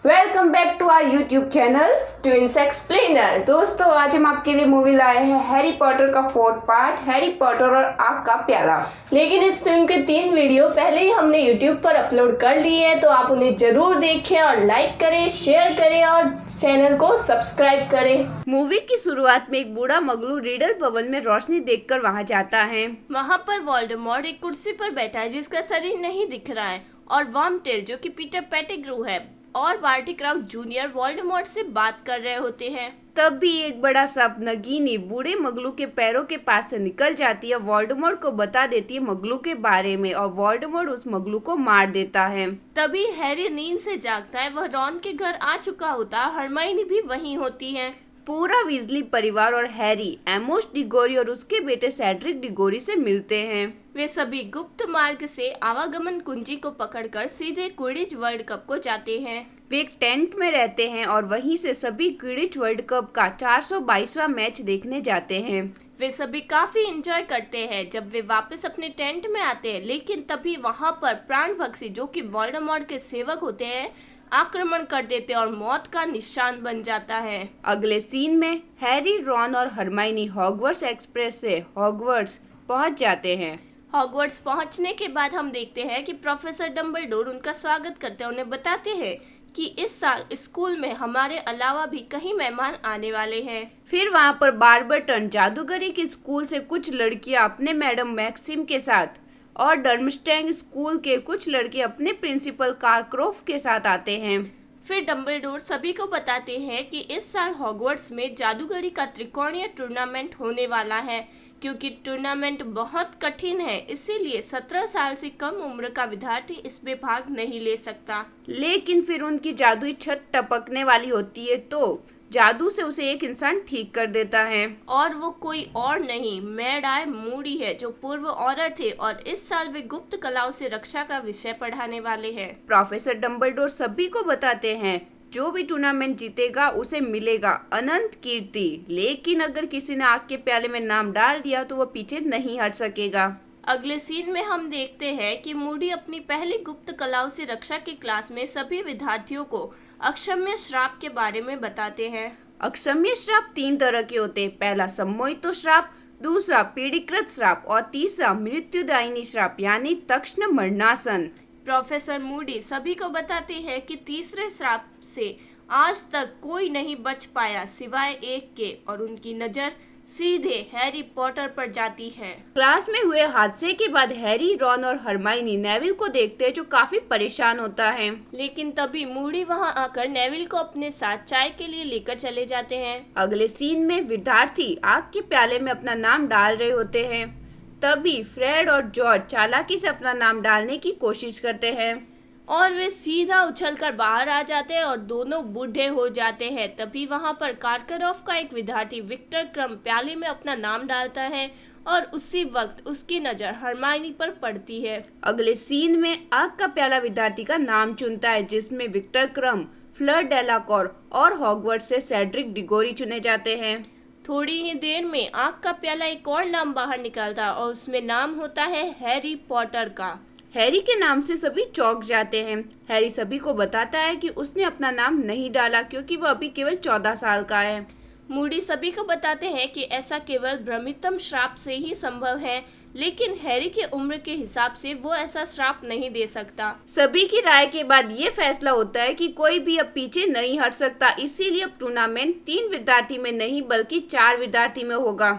Welcome back to our YouTube channel twins explainer. दोस्तों, आज हम आपके लिए मूवी लाए हैं हैरी पॉटर का 4th पार्ट, हैरी पॉटर और आग का प्याला। लेकिन इस फिल्म के 3 वीडियो पहले ही हमने YouTube पर अपलोड कर लिए हैं, तो आप उन्हें जरूर देखें और लाइक करें, शेयर करें और चैनल को सब्सक्राइब करें। मूवी की शुरुआत में एक बूढ़ा मगलू रीडल भवन में रोशनी देखकर वहां जाता है। वहां पर वोल्डेमॉर्ट एक कुर्सी पर बैठा है जिसका शरीर नहीं दिख रहा है, और वर्मटेल जो कि पीटर पेटिग्रू है और बार्टी क्राउच जूनियर वोल्डेमॉर्ट से बात कर रहे होते हैं। तब भी एक बड़ा सा नगीनी बूढ़े मगलू के पैरों के पास से निकल जाती है, वोल्डेमॉर्ट को बता देती है मगलू के बारे में और वोल्डेमॉर्ट उस मगलू को मार देता है। तभी हैरी नींद से जागता है। वह रॉन के घर आ चुका होता है, हरमाइनी भी वहीं होती है। पूरा वीजली परिवार और हैरी एमोस डिगोरी और उसके बेटे सेड्रिक डिगोरी से मिलते हैं। वे सभी गुप्त मार्ग से आवागमन कुंजी को पकड़कर सीधे क्विडिच वर्ल्ड कप को जाते हैं। वे एक टेंट में रहते हैं और वहीं से सभी क्विडिच वर्ल्ड कप का 422वां मैच देखने जाते हैं। वे सभी काफी एंजॉय करते हैं जब वे वापस अपने टेंट में आते हैं, लेकिन तभी वहां पर प्राणभक्षी जो कि वोल्डेमॉर्ट के सेवक होते हैं आक्रमण कर देते और मौत का निशान बन जाता है। अगले सीन में हैरी, रॉन और हरमाइनी हॉगवर्ट्स एक्सप्रेस से हॉगवर्ट्स पहुंच जाते हैं। हॉगवर्ट्स पहुंचने के बाद हम देखते हैं कि प्रोफेसर डंबलडोर उनका स्वागत करते हैं। उन्हें बताते हैं कि इस साल स्कूल में हमारे अलावा भी कई मेहमान आने वाले हैं। फिर वहां पर बार्बरटन जादूगरी के स्कूल से कुछ लड़कियां अपने मैडम मैक्सिम के साथ और डर्मस्टैंग स्कूल के कुछ लड़के अपने प्रिंसिपल कारक्रोफ के साथ आते हैं। फिर डंबलडोर सभी को बताते हैं कि इस साल हॉगवर्ट्स में जादूगरी का त्रिकोणीय टूर्नामेंट होने वाला है। क्योंकि टूर्नामेंट बहुत कठिन है, इसीलिए 17 साल से कम उम्र का विद्यार्थी इसमें भाग नहीं ले सकता। लेकिन फिर उनकी जादुई छत टपकने वाली होती है तो जादू से उसे एक इंसान ठीक कर देता है। और वो कोई और नहीं, मैड आई मूडी है, जो पूर्व औरत थे और इस साल वे गुप्त कलाओं से रक्षा का विषय पढ़ाने वाले हैं। प्रोफेसर डंबलडोर सभी को बताते हैं जो भी टूर्नामेंट जीतेगा उसे मिलेगा अनंत कीर्ति, लेकिन अगर किसी ने आग के प्याले में नाम डाल दिया तो वो पीछे नहीं हट सकेगा। अगले सीन में हम देखते हैं कि मूडी अपनी पहली गुप्त कलाओं से रक्षा की क्लास में सभी विद्यार्थियों को अक्षम्य श्राप के बारे में बताते हैं। अक्षम्य श्राप 3 तरह के होते हैं। पहला सम्मोहितो श्राप, दूसरा पीड़ीकृत श्राप और तीसरा मृत्युदायिनी श्राप यानी तक्षण मरणासन। प्रोफेसर मूडी सभी को बताते हैं कि तीसरे श्राप से आज तक कोई नहीं बच पाया सिवाय एक के, और उनकी नजर सीधे हैरी पॉटर पर जाती है। क्लास में हुए हादसे के बाद हैरी, रॉन और हरमाइनी नेविल को देखते हैं जो काफी परेशान होता है। लेकिन तभी मूडी वहां आकर नेविल को अपने साथ चाय के लिए लेकर चले जाते हैं। अगले सीन में विद्यार्थी आग के प्याले में अपना नाम डाल रहे होते हैं। तभी फ्रेड और जॉर्ज चालाकी से अपना नाम डालने की कोशिश करते हैं और वे सीधा उछलकर बाहर आ जाते हैं और दोनों बूढ़े हो जाते हैं। तभी वहां पर कारकरॉफ का एक विद्यार्थी विक्टर क्रम प्याले में अपना नाम डालता है और उसी वक्त उसकी नजर हरमाइनी पर पड़ती है। अगले सीन में आग का प्याला विद्यार्थी का नाम चुनता है जिसमें विक्टर क्रम, फ्लर डेलाकॉर और हॉगवर्ट्स से सेड्रिक डिगोरी चुने जाते हैं। थोड़ी ही देर में आग का प्याला एक और नाम बाहर निकलता है और उसमें नाम होता है हैरी पॉटर का। हैरी के नाम से सभी चौंक जाते हैं। हैरी सभी को बताता है कि उसने अपना नाम नहीं डाला क्योंकि वह अभी केवल 14 साल का है। मूडी सभी को बताते हैं कि ऐसा केवल भ्रमितम श्राप से ही संभव है, लेकिन हैरी की उम्र के हिसाब से वो ऐसा श्राप नहीं दे सकता। सभी की राय के बाद ये फैसला होता है कि कोई भी अब पीछे नहीं हट सकता, इसीलिए अब टूर्नामेंट 3 विद्यार्थी में नहीं बल्कि 4 विद्यार्थी में होगा।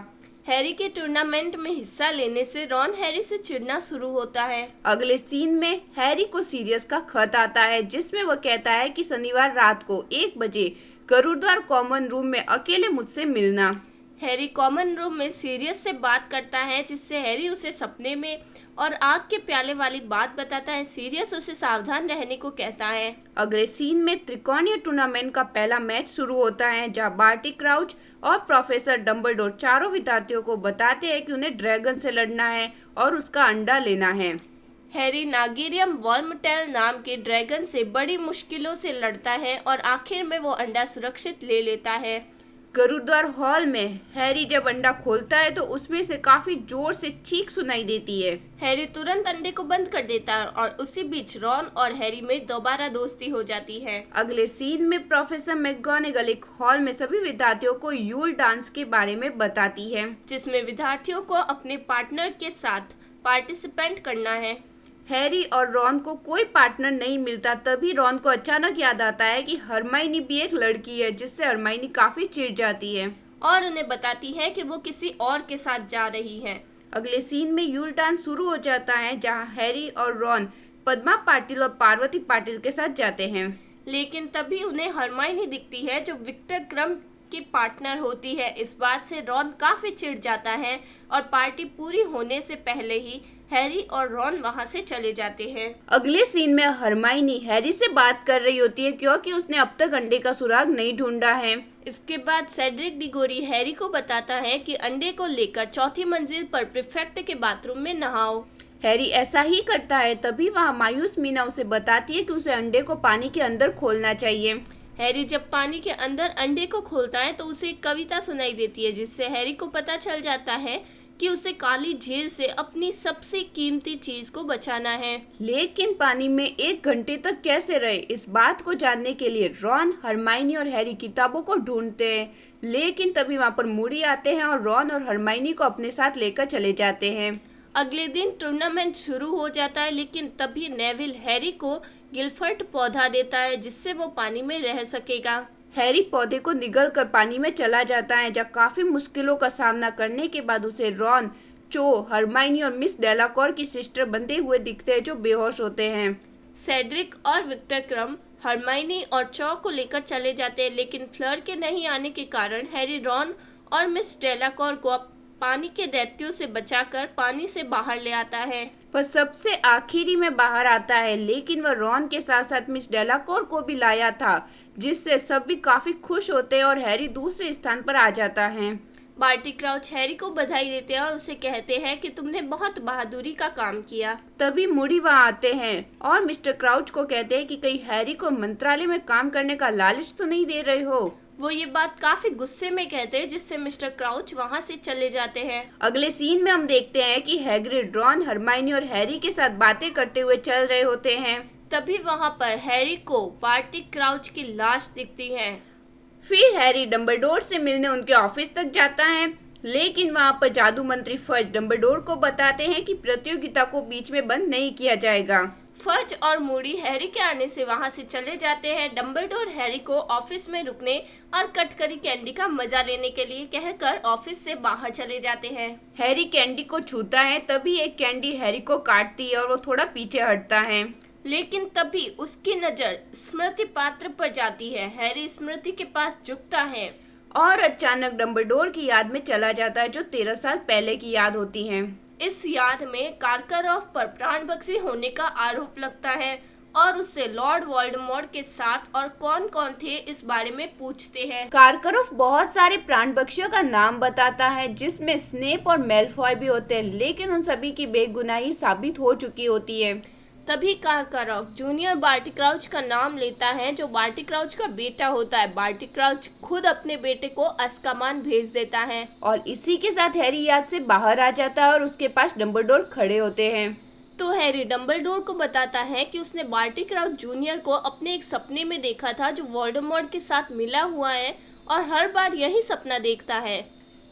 हैरी के टूर्नामेंट में हिस्सा लेने से रॉन हैरी से चिढ़ना शुरू होता है। अगले सीन में हैरी को सीरियस का खत आता है जिसमें वह कहता है कि शनिवार रात को 1 बजे गरुड़द्वार कॉमन रूम में अकेले मुझसे मिलना। हैरी कॉमन रूम में सीरियस से बात करता है जिससे हैरी उसे सपने में और आग के प्याले वाली बात बताता है। सीरियस उसे सावधान रहने को कहता है। अगले सीन में त्रिकोणीय टूर्नामेंट का पहला मैच शुरू होता है जहां बार्टी क्राउच और प्रोफेसर डंबलडोर चारों विद्यार्थियों को बताते हैं कि उन्हें ड्रैगन से लड़ना है और उसका अंडा लेना है। हैरी नागिरियम वर्मटेल नाम के ड्रैगन से बड़ी मुश्किलों से लड़ता है और आखिर में वो अंडा सुरक्षित ले लेता है। गुरुद्वार हॉल में हैरी जब अंडा खोलता है तो उसमें से काफी जोर से चीख सुनाई देती है। हैरी तुरंत अंडे को बंद कर देता है और उसी बीच रॉन और हैरी में दोबारा दोस्ती हो जाती है। अगले सीन में प्रोफेसर मैकगोनागल एक हॉल में सभी विद्यार्थियों को यूल डांस के बारे में बताती है, जिसमें विद्यार्थियों को अपने पार्टनर के साथ पार्टिसिपेंट करना है। हैरी और रॉन को कोई पार्टनर नहीं मिलता। तभी रॉन को अचानक याद आता है कि हरमाइनी भी एक लड़की है, जिससे हरमाइनी काफी चिढ़ जाती है और उन्हें बताती है कि वो किसी और के साथ जा रही है। अगले सीन में यूल डांस शुरू हो जाता है, जहां हैरी और रॉन पद्मा पाटिल और पार्वती पाटिल के साथ जाते हैं। लेकिन तभी उन्हें हरमाइनी दिखती है, जो विक्टर क्रम की पार्टनर होती है। इस बात से रॉन काफी चिढ़ जाता है और पार्टी पूरी होने से पहले ही हैरी और रॉन वहां से चले जाते हैं। अगले सीन में हरमाइनी हैरी से बात कर रही होती है, क्योंकि उसने अब तक अंडे का सुराग नहीं ढूंढा है। इसके बाद सेड्रिक डिगोरी हैरी को बताता है कि अंडे को लेकर चौथी मंजिल पर प्रीफेक्ट के बाथरूम में नहाओ। हैरी ऐसा ही करता है। तभी वहाँ मायूस मीना उसे बताती है कि उसे अंडे को पानी के अंदर खोलना चाहिए। हैरी जब पानी के अंदर अंडे को खोलता है तो उसे एक कविता सुनाई देती है, जिससे हैरी को पता चल जाता है कि उसे काली झील से अपनी सबसे कीमती चीज को बचाना है। लेकिन पानी में 1 घंटे तक कैसे रहे, इस बात को जानने के लिए रॉन, हरमाइनी और हैरी किताबों को ढूंढते हैं। लेकिन तभी वहाँ पर मूडी आते हैं और रॉन और हरमाइनी को अपने साथ लेकर चले जाते हैं। अगले दिन टूर्नामेंट शुरू हो जाता है, लेकिन तभी नेविल हैरी को गिल्फर्ट पौधा देता है, जिससे वो पानी में रह सकेगा। हैरी पौधे को निगल कर पानी में चला जाता है, जहाँ काफी मुश्किलों का सामना करने के बाद उसे रॉन, चो, हरमाइनी और मिस डेलाकॉर की सिस्टर बनते हुए दिखते हैं, जो बेहोश होते हैं। सेड्रिक और विक्टर क्रम हरमाइनी और चो को लेकर चले जाते हैं, लेकिन फ्लर के नहीं आने के कारण हैरी रॉन और मिस डेलाकॉर को पानी के दैत्यों से बचाकर पानी से बाहर ले आता है। वह सबसे आखिरी में बाहर आता है, लेकिन वह रॉन के साथ साथ मिस डेलाकॉर को भी लाया था, जिससे सभी काफी खुश होते हैं और हैरी दूसरे स्थान पर आ जाता है। बार्टी क्राउच हैरी को बधाई देते हैं और उसे कहते हैं कि तुमने बहुत बहादुरी का काम किया। तभी मूडी वहाँ आते हैं और मिस्टर क्राउच को कहते हैं कि कहीं हैरी को मंत्रालय में काम करने का लालच तो नहीं दे रहे हो। वो ये बात काफी गुस्से में कहते हैं, जिससे मिस्टर क्राउच वहाँ से चले जाते हैं। अगले सीन में हम देखते हैं कि हैग्रिड, रॉन, हरमाइनी और हैरी के साथ बातें करते हुए चल रहे होते हैं। तभी वहाँ पर हैरी को बार्टी क्राउच की लाश दिखती है। फिर हैरी डंबलडोर से मिलने उनके ऑफिस तक जाता है, लेकिन वहाँ पर जादू मंत्री फज डंबलडोर को बताते हैं कि प्रतियोगिता को बीच में बंद नहीं किया जाएगा। फज और मूडी हैरी के आने से वहां से चले जाते हैं। डंबलडोर हैरी को ऑफिस में रुकने और कटकरी कैंडी का मजा लेने के लिए कहकर ऑफिस से बाहर चले जाते हैं। हैरी कैंडी को छूता है, तभी एक कैंडी हैरी को काटती है और वो थोड़ा पीछे हटता है। लेकिन तभी उसकी नजर स्मृति पात्र पर जाती है। हैरी स्मृति के पास झुकता है और अचानक डंबलडोर की याद में चला जाता है, जो 13 साल पहले की याद होती है। इस याद में कारकरॉफ पर प्राणभक्षी होने का आरोप लगता है और उससे लॉर्ड वोल्डेमॉर्ट के साथ और कौन कौन थे इस बारे में पूछते हैं। कारकरॉफ बहुत सारे प्राणभक्षियों का नाम बताता है, जिसमें स्नेप और मेलफॉय भी होते हैं, लेकिन उन सभी की बेगुनाही साबित हो चुकी होती है। तभी कारकरॉफ जूनियर बार्टी क्राउच का नाम लेता है, जो बार्टी क्राउच का बेटा होता है। बार्टी क्राउच खुद अपने बेटे को अस्कामान भेज देता है और इसी के साथ हैरी याद से बाहर आ जाता है और उसके पास डंबलडोर खड़े होते हैं। तो हैरी डंबलडोर को बताता है कि उसने बार्टी क्राउच जूनियर को अपने एक सपने में देखा था, जो वोल्डेमॉर्ट के साथ मिला हुआ है और हर बार यही सपना देखता है।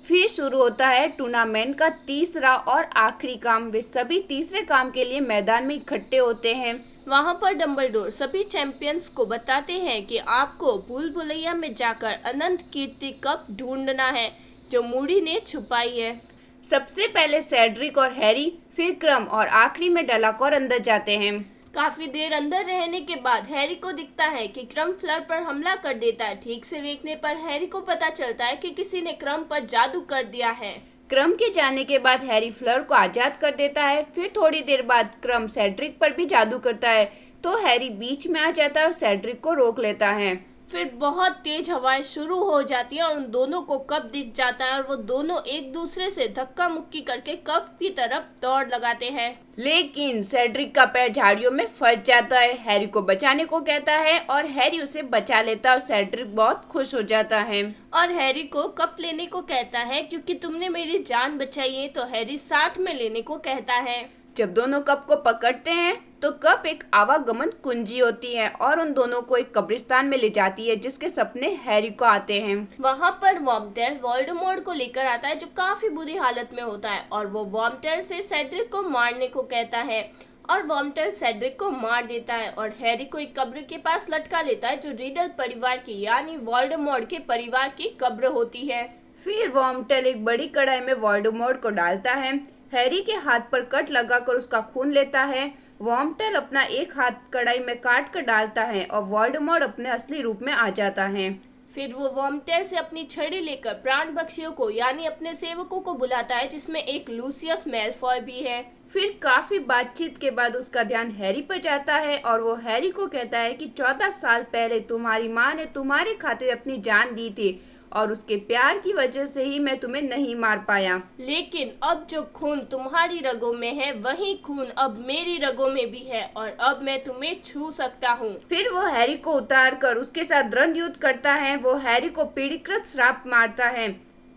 फिर शुरू होता है टूर्नामेंट का तीसरा और आखिरी काम। वे सभी तीसरे काम के लिए मैदान में इकट्ठे होते हैं। वहाँ पर डंबलडोर सभी चैंपियंस को बताते हैं कि आपको भूल भुलैया में जाकर अनंत कीर्ति कप ढूंढना है, जो मूडी ने छुपाई है। सबसे पहले सेड्रिक और हैरी, फिर क्रम और आखिरी में डेलाकॉर अंदर जाते हैं। काफी देर अंदर रहने के बाद हैरी को दिखता है कि क्रम फ्लर पर हमला कर देता है। ठीक से देखने पर हैरी को पता चलता है कि किसी ने क्रम पर जादू कर दिया है। क्रम के जाने के बाद हैरी फ्लर को आजाद कर देता है। फिर थोड़ी देर बाद क्रम सेड्रिक पर भी जादू करता है, तो हैरी बीच में आ जाता है और सेड्रिक को रोक लेता है। फिर बहुत तेज हवाएं शुरू हो जाती हैं और उन दोनों को कप दिख जाता है और वो दोनों एक दूसरे से धक्का मुक्की करके कप की तरफ दौड़ लगाते हैं। लेकिन सेड्रिक का पैर झाड़ियों में फंस जाता है। हैरी को बचाने को कहता है और हैरी उसे बचा लेता है और सेड्रिक बहुत खुश हो जाता है। और हैरी को कप लेने को कहता है क्योंकि तुमने मेरी जान बचाई है, तो हैरी साथ में लेने को कहता है। जब दोनों कप को पकड़ते हैं तो कप एक आवागमन कुंजी होती है और उन दोनों को एक कब्रिस्तान में ले जाती है जिसके सपने हैरी को आते हैं। वहाँ पर वॉर्मटेल वोल्डेमॉर्ट को लेकर आता है जो काफी बुरी हालत में होता है और वो वॉर्मटेल से सेड्रिक को मारने को कहता है और वॉर्मटेल सेड्रिक को मार देता है और हैरी को एक कब्र के पास लटका लेता है जो रिडल परिवार की यानी वोल्डेमॉर्ट के परिवार की कब्र होती है। फिर वॉर्मटेल एक बड़ी कढ़ाई में वोल्डेमॉर्ट को डालता है। हैरी के हाथ पर कट लगाकर उसका खून लेता है। वॉर्मटेल अपना एक हाथ कढ़ाई में काट कर डालता है और वोल्डेमॉर्ट अपने असली रूप में आ जाता है। फिर वो वॉर्मटेल से अपनी छड़ी लेकर प्राण बख्शियों को यानी अपने सेवकों को बुलाता है जिसमें एक लूसियस मैलफॉय भी है। फिर काफी बातचीत के बाद उसका ध्यान हैरी पर जाता है और वो हैरी को कहता है कि 14 साल पहले तुम्हारी माँ ने तुम्हारी खातिर अपनी जान दी थी और उसके प्यार की वजह से ही मैं तुम्हें नहीं मार पाया। लेकिन अब जो खून तुम्हारी रगों में है वही खून अब मेरी रगों में भी है और अब मैं तुम्हें छू सकता हूँ। फिर वो हैरी को उतार कर उसके साथ द्वंद्व युद्ध करता है। वो हैरी को पीड़िकृत श्राप मारता है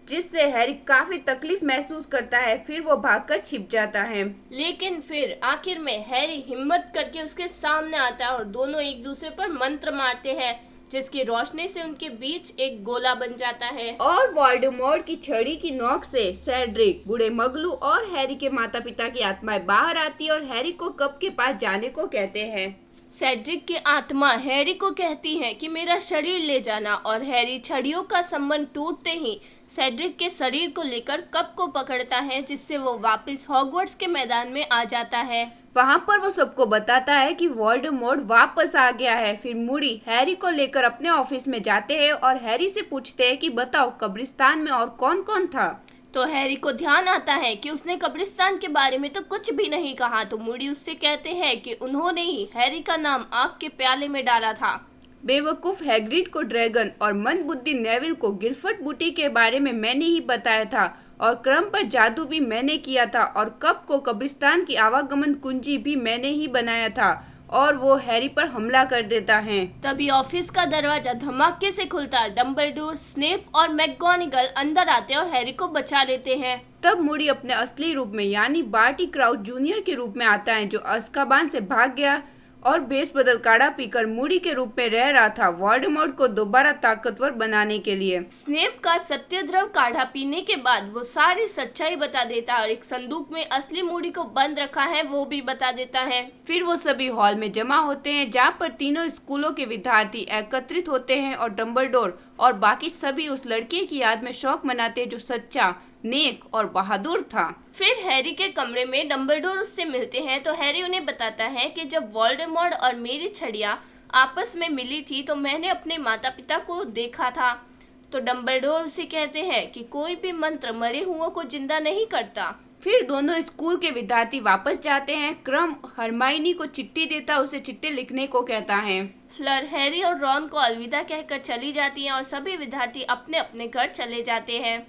जिससे हैरी काफी तकलीफ महसूस करता है। फिर वो भागकर छिप जाता है। लेकिन फिर आखिर में हैरी हिम्मत करके उसके सामने आता है और दोनों एक दूसरे पर मंत्र मारते हैं जिसकी रोशनी से उनके बीच एक गोला बन जाता है और वोल्डेमॉर्ट की छड़ी की नोक से सेड्रिक, बूढ़े मगलू और हैरी के माता पिता की आत्माएं बाहर आती है और हैरी को कप के पास जाने को कहते हैं। सेड्रिक की आत्मा हैरी को कहती है कि मेरा शरीर ले जाना और हैरी छड़ियों का संबंध टूटते ही सेड्रिक के शरीर को लेकर कप को पकड़ता है जिससे वो वापस हॉगवर्ट्स के मैदान में आ जाता है। वहाँ पर वो सबको बताता है कि वोल्डेमॉर्ट वापस आ गया है। फिर मूडी हैरी को लेकर अपने ऑफिस में जाते हैं और हैरी से पूछते हैं कि बताओ कब्रिस्तान में और कौन कौन था। तो हैरी को ध्यान आता है कि उसने कब्रिस्तान के बारे में तो कुछ भी नहीं कहा। तो मूडी उससे कहते हैं कि उन्होंने ही हैरी का नाम आग के प्याले में डाला था। बेवकूफ हैग्रिड को ड्रैगन और मंदबुद्धि नेविल को गिलफर्ड बूटी के बारे में मैंने ही बताया था और क्रम पर जादू भी मैंने किया था और कप को कब्रिस्तान की आवागमन कुंजी भी मैंने ही बनाया था और वो हैरी पर हमला कर देता है। तभी ऑफिस का दरवाजा धमाके से खुलता है। डंबलडोर, स्नेप और मैकगोनागल अंदर आते हैं और हैरी को बचा लेते हैं। तब मूडी अपने असली रूप में यानी बार्टी क्राउच जूनियर के रूप में आता है जो अज़्काबान से भाग गया और बेस बदल काढ़ा पीकर मूडी के रूप में रह रहा था वोल्डेमॉर्ट को दोबारा ताकतवर बनाने के लिए। स्नेप का सत्यद्रव काढ़ा पीने के बाद वो सारी सच्चाई बता देता है और एक संदूक में असली मूडी को बंद रखा है वो भी बता देता है। फिर वो सभी हॉल में जमा होते हैं जहाँ पर तीनों स्कूलों के विद्यार्थी एकत्रित होते हैं और डंबलडोर और बाकी सभी उस लड़के की याद में शौक मनाते हैं जो सच्चा, नेक और बहादुर था। फिर हैरी के कमरे में डंबलडोर उससे मिलते हैं तो हैरी उन्हें बताता है कि जब वोल्डेमॉर्ट और मेरी छड़ियाँ आपस में मिली थी तो मैंने अपने माता पिता को देखा था। तो डंबलडोर उसे कहते हैं कि कोई भी मंत्र मरे हुओं को जिंदा नहीं करता। फिर दोनों स्कूल के विद्यार्थी वापस जाते हैं। क्रम हरमाइनी को चिट्ठी देता उसे चिट्ठी लिखने को कहता है। फ्लर हैरी और रॉन को अलविदा कहकर चली जाती हैं और सभी विद्यार्थी अपने अपने घर चले जाते हैं।